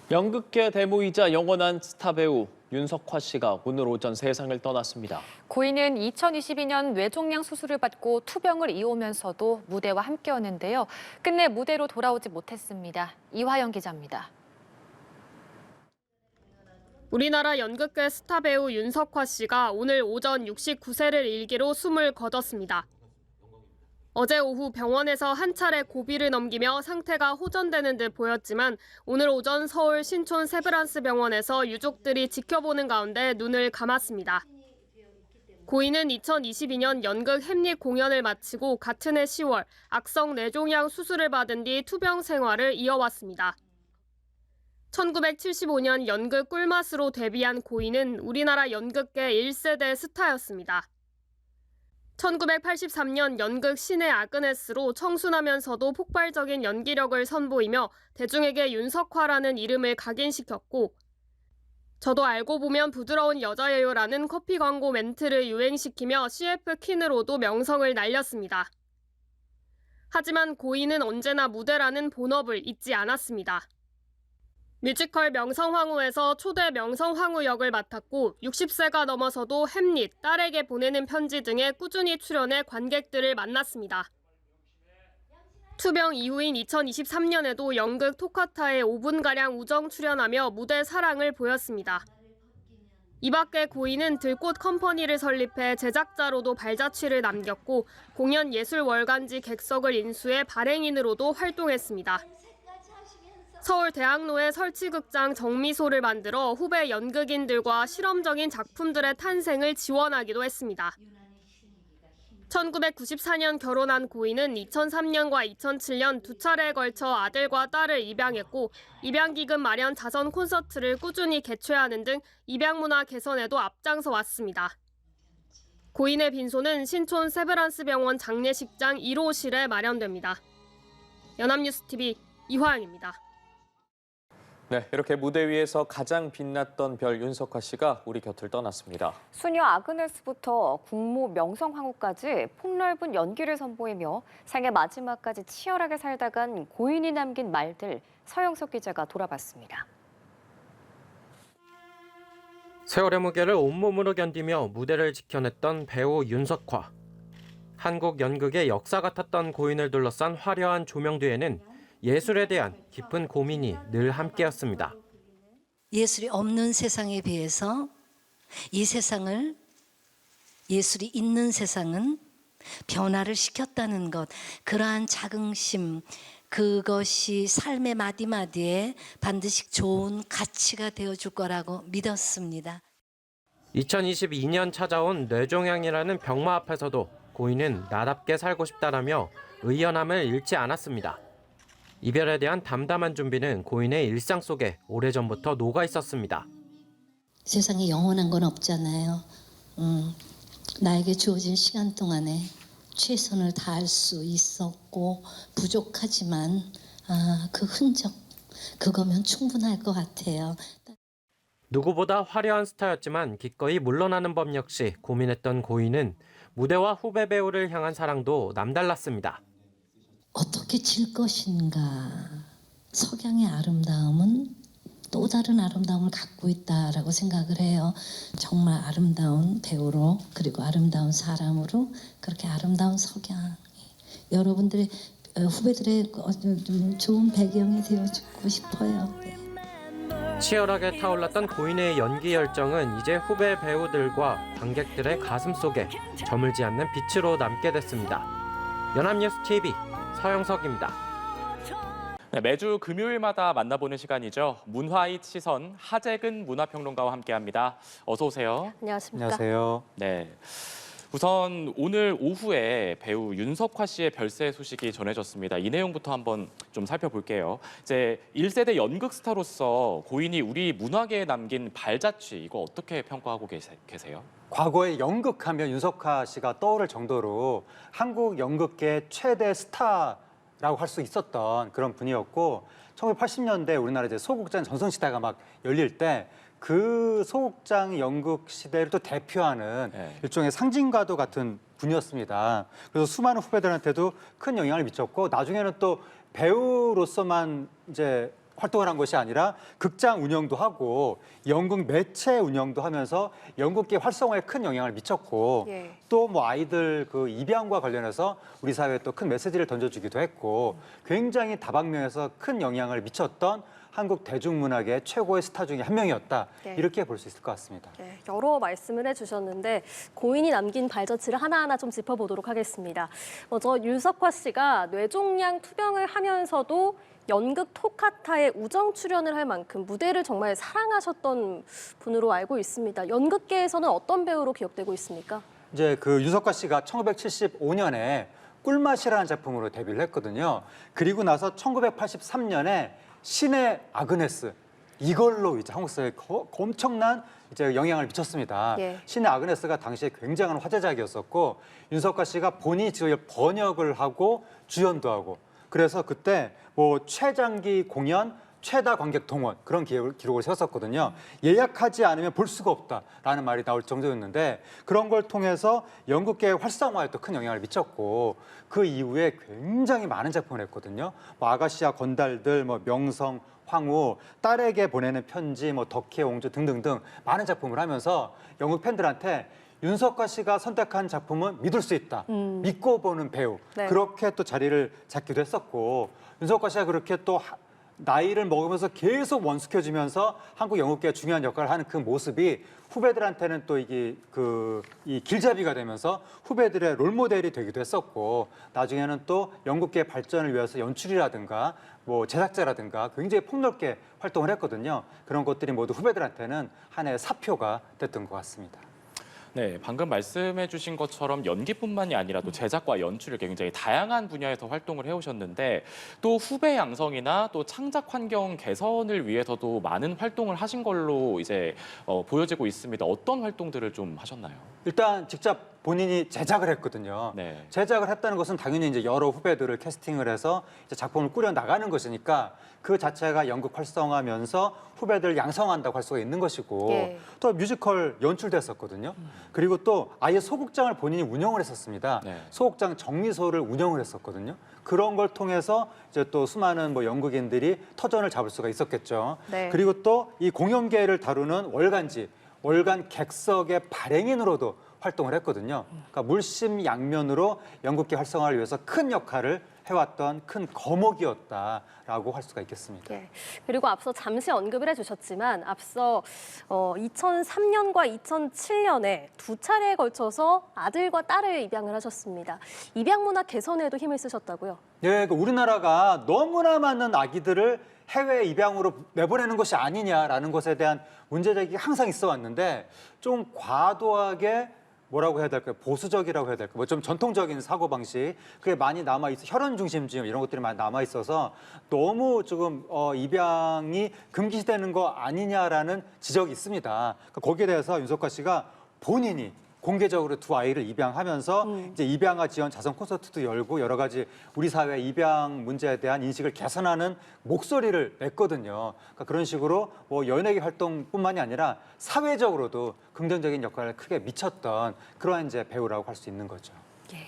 연극계 대모이자 영원한 스타 배우 윤석화 씨가 오늘 오전 세상을 떠났습니다. 고인은 2022년 뇌종양 수술을 받고 투병을 이어오면서도 무대와 함께였는데요. 끝내 무대로 돌아오지 못했습니다. 이화영 기자입니다. 우리나라 연극계 스타 배우 윤석화 씨가 오늘 오전 69세를 일기로 숨을 거뒀습니다. 어제 오후 병원에서 한 차례 고비를 넘기며 상태가 호전되는 듯 보였지만 오늘 오전 서울 신촌 세브란스 병원에서 유족들이 지켜보는 가운데 눈을 감았습니다. 고인은 2022년 연극 햄릿 공연을 마치고 같은 해 10월 악성 뇌종양 수술을 받은 뒤 투병 생활을 이어왔습니다. 1975년 연극 꿀맛으로 데뷔한 고인은 우리나라 연극계 1세대 스타였습니다. 1983년 연극 신의 아그네스로 청순하면서도 폭발적인 연기력을 선보이며 대중에게 윤석화라는 이름을 각인시켰고 저도 알고 보면 부드러운 여자예요라는 커피 광고 멘트를 유행시키며 CF 퀸으로도 명성을 날렸습니다. 하지만 고인은 언제나 무대라는 본업을 잊지 않았습니다. 뮤지컬 명성황후에서 초대 명성황후 역을 맡았고 60세가 넘어서도 햄릿, 딸에게 보내는 편지 등에 꾸준히 출연해 관객들을 만났습니다. 투병 이후인 2023년에도 연극 토카타에 5분가량 우정 출연하며 무대 사랑을 보였습니다. 이 밖에 고인은 들꽃 컴퍼니를 설립해 제작자로도 발자취를 남겼고 공연 예술 월간지 객석을 인수해 발행인으로도 활동했습니다. 서울대학로에 설치극장 정미소를 만들어 후배 연극인들과 실험적인 작품들의 탄생을 지원하기도 했습니다. 1994년 결혼한 고인은 2003년과 2007년 두 차례에 걸쳐 아들과 딸을 입양했고 입양기금 마련 자선 콘서트를 꾸준히 개최하는 등 입양문화 개선에도 앞장서 왔습니다. 고인의 빈소는 신촌 세브란스 병원 장례식장 1호실에 마련됩니다. 연합뉴스TV 이화영입니다. 네, 이렇게 무대 위에서 가장 빛났던 별 윤석화 씨가 우리 곁을 떠났습니다. 수녀 아그네스부터 국모 명성황후까지 폭넓은 연기를 선보이며 생애 마지막까지 치열하게 살다간 고인이 남긴 말들, 서영석 기자가 돌아봤습니다. 세월의 무게를 온몸으로 견디며 무대를 지켜냈던 배우 윤석화. 한국 연극의 역사 같았던 고인을 둘러싼 화려한 조명 뒤에는 예술에 대한 깊은 고민이 늘 함께였습니다. 예술이 없는 세상에 비해서 이 세상을, 예술이 있는 세상은 변화를 시켰다는 것, 그러한 자긍심, 그것이 삶의 마디마디에 반드시 좋은 가치가 되어줄 거라고 믿었습니다. 2022년 찾아온 뇌종양이라는 병마 앞에서도 고인은 나답게 살고 싶다라며 의연함을 잃지 않았습니다. 이별에 대한 담담한 준비는 고인의 일상 속에 오래전부터 녹아 있었습니다. 세상에 영원한 건 없잖아요. 나에게 주어진 시간 동안에 최선을 다할 수 있었고 부족하지만 그 흔적, 그거면 충분할 것 같아요. 누구보다 화려한 스타였지만 기꺼이 물러나는 법 역시 고민했던 고인은 무대와 후배 배우를 향한 사랑도 남달랐습니다. 어떻게 질 것인가. 석양의 아름다움은 또 다른 아름다움을 갖고 있다라고 생각을 해요. 정말 아름다운 배우로 그리고 아름다운 사람으로 그렇게 아름다운 석양이 여러분들의 후배들의 좀 좋은 배경이 되어주고 싶어요. 네. 치열하게 타올랐던 고인의 연기 열정은 이제 후배 배우들과 관객들의 가슴 속에 저물지 않는 빛으로 남게 됐습니다. 연합뉴스TV 서영석입니다. 네, 매주 금요일마다 만나보는 시간이죠. 문화잇 시선 하재근 문화평론가와 함께합니다. 어서 오세요. 안녕하십니까? 안녕하세요. 네. 우선 오늘 오후에 배우 윤석화 씨의 별세 소식이 전해졌습니다. 이 내용부터 한번 좀 살펴볼게요. 이제 1세대 연극 스타로서 고인이 우리 문화계에 남긴 발자취, 이거 어떻게 평가하고 계세요? 과거에 연극하면 윤석화 씨가 떠오를 정도로 한국 연극계 최대 스타라고 할 수 있었던 그런 분이었고 1980년대 우리나라 이제 소극장 전성시대가 막 열릴 때 그 소극장 연극 시대를 또 대표하는 일종의 상징과도 같은 분이었습니다. 그래서 수많은 후배들한테도 큰 영향을 미쳤고 나중에는 또 배우로서만 이제 활동을 한 것이 아니라 극장 운영도 하고 연극 매체 운영도 하면서 연극계 활성화에 큰 영향을 미쳤고 예. 또 뭐 아이들 그 입양과 관련해서 우리 사회에 또 큰 메시지를 던져주기도 했고 굉장히 다방면에서 큰 영향을 미쳤던 한국 대중문학의 최고의 스타 중에 한 명이었다. 네. 이렇게 볼 수 있을 것 같습니다. 네, 여러 말씀을 해주셨는데 고인이 남긴 발자취를 하나하나 좀 짚어보도록 하겠습니다. 먼저 윤석화 씨가 뇌종양 투병을 하면서도 연극 토카타에 우정 출연을 할 만큼 무대를 정말 사랑하셨던 분으로 알고 있습니다. 연극계에서는 어떤 배우로 기억되고 있습니까? 이제 그 윤석화 씨가 1975년에 꿀맛이라는 작품으로 데뷔를 했거든요. 그리고 나서 1983년에 신의 아그네스 이걸로 이제 한국 사회에 엄청난 이제 영향을 미쳤습니다. 예. 신의 아그네스가 당시에 굉장한 화제작이었었고 윤석화 씨가 본인이 직접 번역을 하고 주연도 하고 그래서 그때 뭐 최장기 공연 최다 관객 동원 그런 기록을 세웠었거든요. 예약하지 않으면 볼 수가 없다라는 말이 나올 정도였는데 그런 걸 통해서 연극계 활성화에 또 큰 영향을 미쳤고 그 이후에 굉장히 많은 작품을 했거든요. 뭐 아가씨와 건달들, 뭐 명성, 황후, 딸에게 보내는 편지, 뭐 덕혜, 옹주 등등등 많은 작품을 하면서 연극 팬들한테 윤석화 씨가 선택한 작품은 믿을 수 있다. 믿고 보는 배우. 네. 그렇게 또 자리를 잡기도 했었고 윤석화 씨가 그렇게 또 나이를 먹으면서 계속 원숙해지면서 한국 연극계에 중요한 역할을 하는 그 모습이 후배들한테는 또 이 길잡이가 되면서 후배들의 롤모델이 되기도 했었고 나중에는 또 연극계 발전을 위해서 연출이라든가 뭐 제작자라든가 굉장히 폭넓게 활동을 했거든요. 그런 것들이 모두 후배들한테는 하나의 사표가 됐던 것 같습니다. 네, 방금 말씀해 주신 것처럼 연기뿐만이 아니라 또 제작과 연출 이렇게 굉장히 다양한 분야에서 활동을 해오셨는데 또 후배 양성이나 또 창작 환경 개선을 위해서도 많은 활동을 하신 걸로 이제 보여지고 있습니다. 어떤 활동들을 좀 하셨나요? 일단 직접 본인이 제작을 했거든요. 네. 제작을 했다는 것은 당연히 이제 여러 후배들을 캐스팅을 해서 이제 작품을 꾸려 나가는 것이니까 그 자체가 연극 활성화하면서 후배들 양성한다고 할 수가 있는 것이고 예. 또 뮤지컬 연출도 했었거든요. 그리고 또 아예 소극장을 본인이 운영을 했었습니다. 네. 소극장 정리소를 운영을 했었거든요. 그런 걸 통해서 이제 또 수많은 뭐 연극인들이 터전을 잡을 수가 있었겠죠. 네. 그리고 또 이 공연계를 다루는 월간지, 월간 객석의 발행인으로도 활동을 했거든요. 그러니까 물심양면으로 연극계 활성화를 위해서 큰 역할을 해왔던 큰 거목이었다라고 할 수가 있겠습니다. 예. 그리고 앞서 잠시 언급을 해주셨지만 앞서 2003년과 2007년에 두 차례에 걸쳐서 아들과 딸을 입양을 하셨습니다. 입양 문화 개선에도 힘을 쓰셨다고요? 예, 우리나라가 너무나 많은 아기들을 해외 입양으로 내보내는 것이 아니냐라는 것에 대한 문제제기가 항상 있어 왔는데 좀 과도하게 뭐라고 해야 될까요? 보수적이라고 해야 될까요? 뭐 좀 전통적인 사고방식 그게 많이 남아있어 혈연 중심주의 이런 것들이 많이 남아있어서 너무 조금 입양이 금기시되는 거 아니냐라는 지적이 있습니다. 그러니까 거기에 대해서 윤석화 씨가 본인이 공개적으로 두 아이를 입양하면서 이제 입양아 지원 자선 콘서트도 열고 여러 가지 우리 사회 입양 문제에 대한 인식을 개선하는 목소리를 냈거든요. 그러니까 그런 식으로 뭐 연예계 활동뿐만이 아니라 사회적으로도 긍정적인 역할을 크게 미쳤던 그러한 이제 배우라고 할 수 있는 거죠. 예.